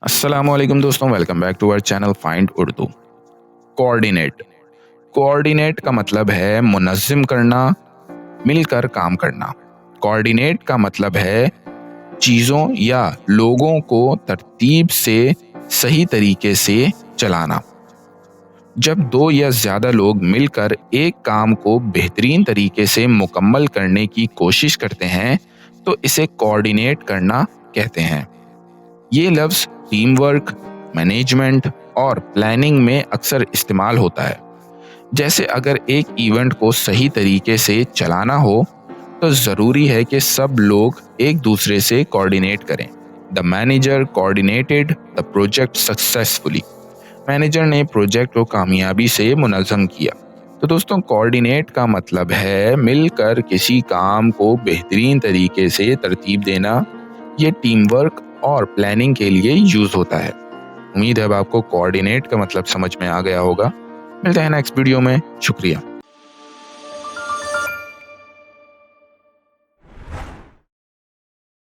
अस्सलाम वालेकुम दोस्तों, welcome back to our channel find Urdu. Coordinate coordinate का मतलब है मुनज़्ज़म करना, मिलकर काम करना। कोऑर्डिनेट का मतलब है चीज़ों या लोगों को तरतीब से सही तरीके से चलाना। जब दो या ज़्यादा लोग मिलकर एक काम को बेहतरीन तरीके से मुकम्मल करने की कोशिश करते हैं तो इसे कोऑर्डिनेट करना कहते हैं। ये लफ्ज़ टीम वर्क, मैनेजमेंट और प्लानिंग में अक्सर इस्तेमाल होता है। जैसे अगर एक इवेंट को सही तरीके से चलाना हो तो ज़रूरी है कि सब लोग एक दूसरे से कोऑर्डिनेट करें। The manager coordinated the project successfully. Manager ने प्रोजेक्ट को कामयाबी से मुनज़्ज़म किया। तो दोस्तों, कोऑर्डिनेट का मतलब है मिलकर किसी काम को बेहतरीन तरीके से तरतीब देना। ये टीम वर्क और प्लानिंग के लिए यूज होता है। उम्मीद है अब आपको कोऑर्डिनेट का मतलब समझ में आ गया होगा। मिलते हैं नेक्स्ट वीडियो में। शुक्रिया।